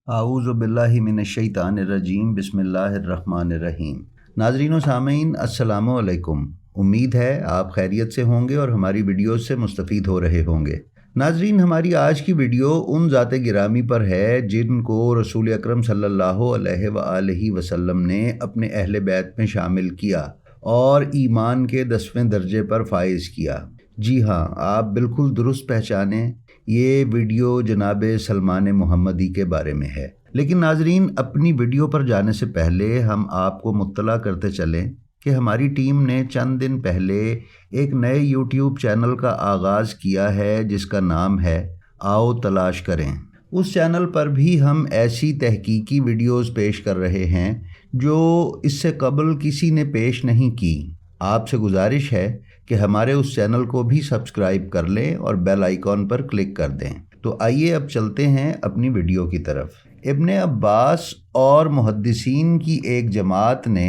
आऊज़ु बिल्लाहि मिनश्शैतानिर्रजीम बिस्मिल्लाहिर्रहमानिर्रहीम। नाज़रीन व सामीन अस्सलामु अलैकुम। उम्मीद है आप खैरियत से होंगे और हमारी वीडियोस से मुस्तफ़ीद हो रहे होंगे। नाज़रीन, हमारी आज की वीडियो उन ज़ाते गिरामी पर है जिनको रसूल अकरम सल्लल्लाहु अलैहि वआलिहि वसल्लम ने अपने अहले बैत में शामिल किया और ईमान के 10वें दर्जे पर फाइज़ किया। जी हाँ, आप बिल्कुल दुरुस्त पहचाने, ये वीडियो जनाब सलमान मुहम्मदी के बारे में है। लेकिन नाजरीन, अपनी वीडियो पर जाने से पहले हम आपको मुत्तला करते चलें कि हमारी टीम ने चंद दिन पहले एक नए यूट्यूब चैनल का आगाज़ किया है जिसका नाम है आओ तलाश करें। उस चैनल पर भी हम ऐसी तहकीकी वीडियोस पेश कर रहे हैं जो इससे कबल किसी ने पेश नहीं की। आपसे गुजारिश है कि हमारे उस चैनल को भी सब्सक्राइब कर लें और बेल आइकॉन पर क्लिक कर दें। तो आइए अब चलते हैं अपनी वीडियो की तरफ। इब्ने अब्बास और मुहद्दिसीन की एक जमात ने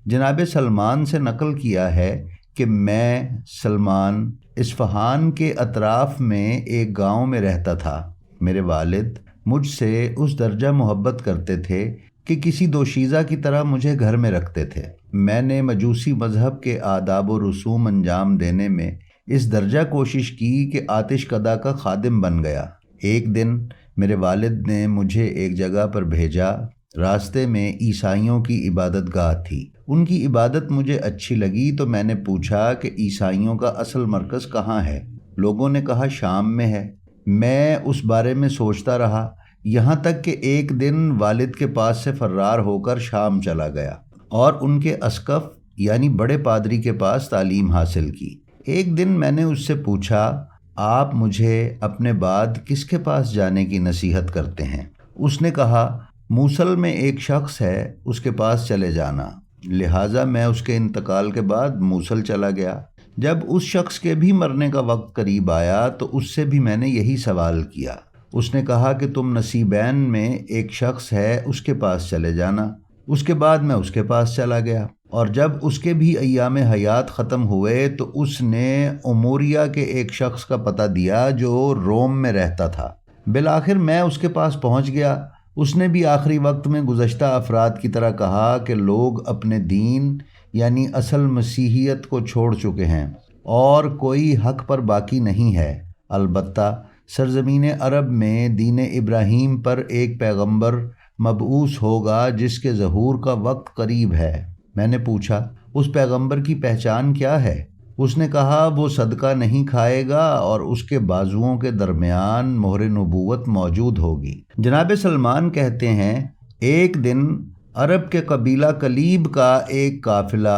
जनाब सलमान से नकल किया है कि मैं सलमान इस्फ़हान के अतराफ़ में एक गांव में रहता था। मेरे वालिद मुझसे उस दर्जा मोहब्बत करते थे कि किसी दोशीज़ा की तरह मुझे घर में रखते थे। मैंने मजूसी मज़हब के आदाब व रसूम अंजाम देने में इस दर्जा कोशिश की कि आतिश कदा का खादिम बन गया। एक दिन मेरे वालिद ने मुझे एक जगह पर भेजा। रास्ते में ईसाइयों की इबादत गाह थी। उनकी इबादत मुझे अच्छी लगी तो मैंने पूछा कि ईसाइयों का असल मरकज़ कहाँ है। लोगों ने कहा शाम में है। मैं उस बारे में सोचता रहा, यहाँ तक कि एक दिन वालिद के पास से फर्रार होकर शाम चला गया और उनके अस्कफ यानी बड़े पादरी के पास तालीम हासिल की। एक दिन मैंने उससे पूछा, आप मुझे अपने बाद किसके पास जाने की नसीहत करते हैं? उसने कहा, मूसल में एक शख्स है, उसके पास चले जाना। लिहाजा मैं उसके इंतकाल के बाद मूसल चला गया। जब उस शख्स के भी मरने का वक्त करीब आया तो उससे भी मैंने यही सवाल किया। उसने कहा कि तुम नसीबैन में एक शख्स है, उसके पास चले जाना। उसके बाद मैं उसके पास चला गया और जब उसके भी अय्याम हयात ख़त्म हुए तो उसने उमूरिया के एक शख्स का पता दिया जो रोम में रहता था। बिलाखिर मैं उसके पास पहुंच गया। उसने भी आखिरी वक्त में गुज़श्ता अफराद की तरह कहा कि लोग अपने दीन यानी असल मसीहियत को छोड़ चुके हैं और कोई हक़ पर बाकी नहीं है। अलबत्ता सरज़मीन अरब में दीन इब्राहीम पर एक पैगंबर मबऊस होगा जिसके ज़हूर का वक्त करीब है। मैंने पूछा, उस पैगंबर की पहचान क्या है? उसने कहा, वो सदका नहीं खाएगा और उसके बाजुओं के दरमियान मोहर नबूवत मौजूद होगी। जनाब सलमान कहते हैं, एक दिन अरब के कबीला कलीब का एक काफ़िला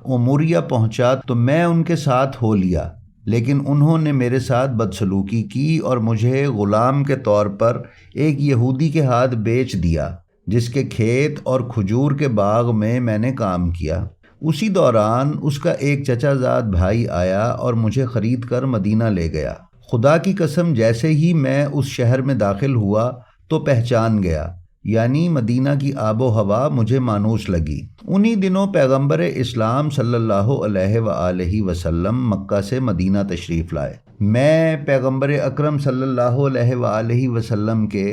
उमूरिया पहुंचा तो मैं उनके साथ हो लिया, लेकिन उन्होंने मेरे साथ बदसलूकी की और मुझे ग़ुलाम के तौर पर एक यहूदी के हाथ बेच दिया जिसके खेत और खजूर के बाग में मैंने काम किया। उसी दौरान उसका एक चचाजाद भाई आया और मुझे ख़रीद कर मदीना ले गया। खुदा की कसम, जैसे ही मैं उस शहर में दाखिल हुआ तो पहचान गया, यानी मदीना की आबो हवा मुझे मानूस लगी। उन्हीं दिनों पैगंबर इस्लाम सल्लल्लाहु अलैहि वसल्लम मक्का से मदीना तशरीफ़ लाए। मैं पैगंबर अकरम सल्लल्लाहु अलैहि वसल्लम के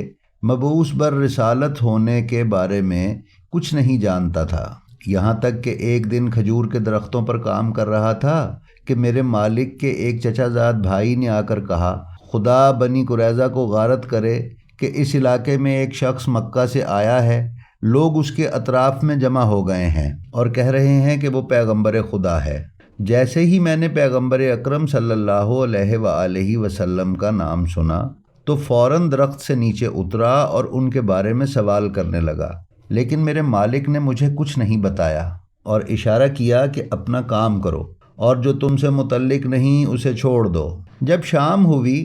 मबूस बर रिसालत होने के बारे में कुछ नहीं जानता था। यहाँ तक कि एक दिन खजूर के दरख्तों पर काम कर रहा था कि मेरे मालिक के एक चचाजाद भाई ने आकर कहा, खुदा बनी कुरैज़ा को गारत करे कि इस इलाके में एक शख्स मक्का से आया है। लोग उसके अतराफ़ में जमा हो गए हैं और कह रहे हैं कि वो पैगंबर खुदा है। जैसे ही मैंने पैगंबर अकरम सल्लल्लाहु अलैहि वसल्लम का नाम सुना तो फ़ौरन दरख्त से नीचे उतरा और उनके बारे में सवाल करने लगा, लेकिन मेरे मालिक ने मुझे कुछ नहीं बताया और इशारा किया कि अपना काम करो और जो तुमसे मुतल्लिक नहीं उसे छोड़ दो। जब शाम हुई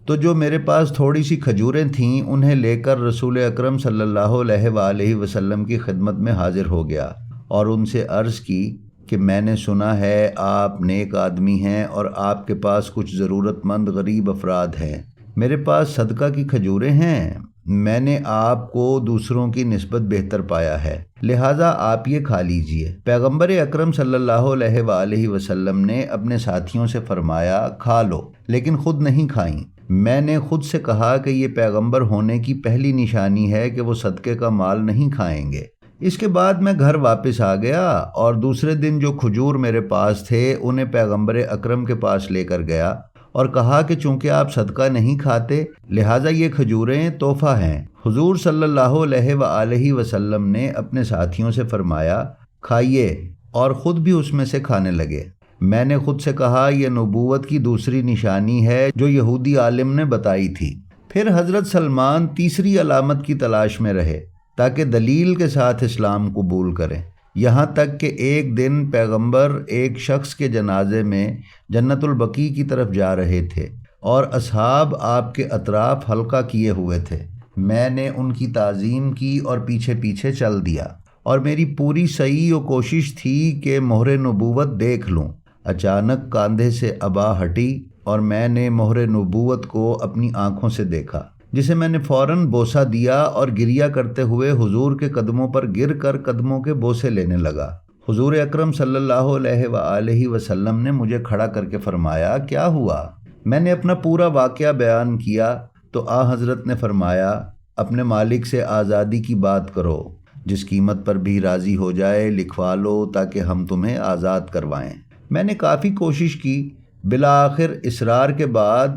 तो जो मेरे पास थोड़ी सी खजूरें थीं उन्हें लेकर रसूल अकरम सल्लल्लाहु अलैहि वसल्लम की खिदमत में हाजिर हो गया और उनसे अर्ज़ की कि मैंने सुना है आप नेक आदमी हैं और आपके पास कुछ ज़रूरतमंद गरीब अफराद हैं। मेरे पास सदका की खजूरें हैं। मैंने आपको दूसरों की निस्बत बेहतर पाया है, लिहाजा आप ये खा लीजिए। पैगंबर अकरम सल्लल्लाहु अलैहि वसल्लम ने अपने साथियों से फरमाया, खा लो, लेकिन खुद नहीं खाईं। میں نے خود سے کہا کہ یہ پیغمبر ہونے کی پہلی نشانی ہے کہ وہ صدقے کا مال نہیں کھائیں گے۔ اس کے بعد میں گھر واپس آ گیا اور دوسرے دن جو کھجور میرے پاس تھے انہیں پیغمبر اکرم کے پاس لے کر گیا اور کہا کہ چونکہ آپ صدقہ نہیں کھاتے لہٰذا یہ کھجوریں تحفہ ہیں۔ حضور صلی اللہ علیہ وآلہ وسلم نے اپنے ساتھیوں سے فرمایا کھائیے، اور خود بھی اس میں سے کھانے لگے۔ میں نے خود سے کہا یہ نبوت کی دوسری نشانی ہے جو یہودی عالم نے بتائی تھی۔ پھر حضرت سلمان تیسری علامت کی تلاش میں رہے تاکہ دلیل کے ساتھ اسلام قبول کریں، یہاں تک کہ ایک دن پیغمبر ایک شخص کے جنازے میں جنت البقیع کی طرف جا رہے تھے اور اصحاب آپ کے اطراف حلقہ کیے ہوئے تھے۔ میں نے ان کی تعظیم کی اور پیچھے پیچھے چل دیا، اور میری پوری سعی و کوشش تھی کہ مہر نبوت دیکھ لوں۔ اچانک کاندھے سے عبا ہٹی اور میں نے مہر نبوت کو اپنی آنکھوں سے دیکھا، جسے میں نے فوراً بوسہ دیا اور گریہ کرتے ہوئے حضور کے قدموں پر گر کر قدموں کے بوسے لینے لگا۔ حضور اکرم صلی اللہ علیہ وآلہ وسلم نے مجھے کھڑا کر کے فرمایا کیا ہوا؟ میں نے اپنا پورا واقعہ بیان کیا تو آن حضرت نے فرمایا اپنے مالک سے آزادی کی بات کرو، جس قیمت پر بھی راضی ہو جائے لکھوا لو تاکہ ہم تمہیں آزاد کروائیں۔ میں نے کافی کوشش کی، بالآخر اصرار کے بعد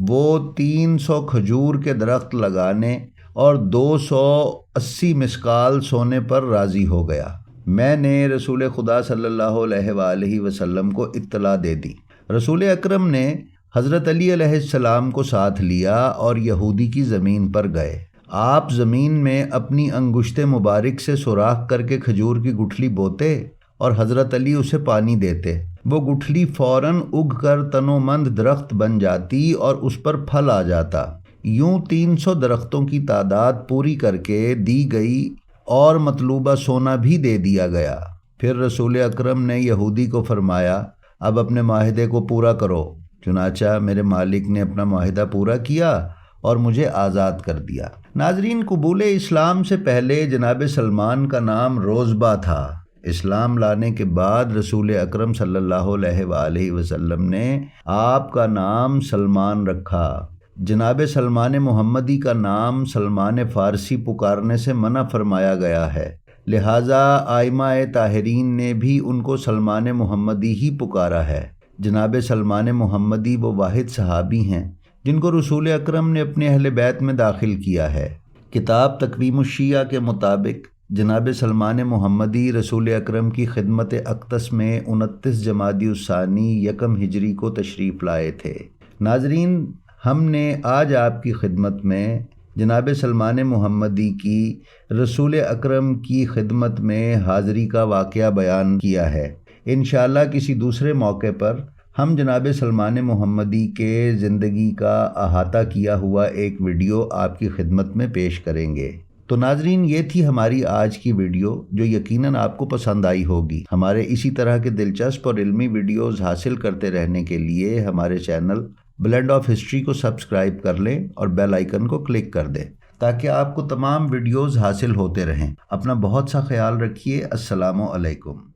وہ 300 کھجور کے درخت لگانے اور 280 مسقال سونے پر راضی ہو گیا۔ میں نے رسول خدا صلی اللہ علیہ وآلہ وسلم کو اطلاع دے دی۔ رسول اکرم نے حضرت علی علیہ السلام کو ساتھ لیا اور یہودی کی زمین پر گئے۔ آپ زمین میں اپنی انگشت مبارک سے سوراخ کر کے کھجور کی گٹھلی بوتے اور حضرت علی اسے پانی دیتے۔ وہ گٹھلی فوراً اگ کر تنومند درخت بن جاتی اور اس پر پھل آ جاتا۔ یوں 300 درختوں کی تعداد پوری کر کے دی گئی اور مطلوبہ سونا بھی دے دیا گیا۔ پھر رسول اکرم نے یہودی کو فرمایا اب اپنے معاہدے کو پورا کرو۔ چنانچہ میرے مالک نے اپنا معاہدہ پورا کیا اور مجھے آزاد کر دیا۔ ناظرین، قبول اسلام سے پہلے جناب سلمان کا نام روزبہ تھا۔ اسلام لانے کے بعد رسول اکرم صلی اللہ علیہ وآلہ وسلم نے آپ کا نام سلمان رکھا۔ جناب سلمان محمدی کا نام سلمان فارسی پکارنے سے منع فرمایا گیا ہے، لہٰذا ائمہ طاہرین نے بھی ان کو سلمان محمدی ہی پکارا ہے۔ جناب سلمان محمدی وہ واحد صحابی ہیں جن کو رسول اکرم نے اپنے اہل بیت میں داخل کیا ہے۔ کتاب تقویم الشیعہ کے مطابق جناب سلمان محمدی رسول اکرم کی خدمت اقدس میں 29 جمادی الثانی 1 ہجری کو تشریف لائے تھے۔ ناظرین، ہم نے آج آپ کی خدمت میں جناب سلمان محمدی کی رسول اکرم کی خدمت میں حاضری کا واقعہ بیان کیا ہے۔ انشاءاللہ کسی دوسرے موقع پر ہم جناب سلمان محمدی کے زندگی کا احاطہ کیا ہوا ایک ویڈیو آپ کی خدمت میں پیش کریں گے۔ تو ناظرین، یہ تھی ہماری آج کی ویڈیو جو یقیناً آپ کو پسند آئی ہوگی۔ ہمارے اسی طرح کے دلچسپ اور علمی ویڈیوز حاصل کرتے رہنے کے لیے ہمارے چینل بلینڈ آف ہسٹری کو سبسکرائب کر لیں اور بیل آئیکن کو کلک کر دیں تاکہ آپ کو تمام ویڈیوز حاصل ہوتے رہیں۔ اپنا بہت سا خیال رکھیے۔ السلام علیکم۔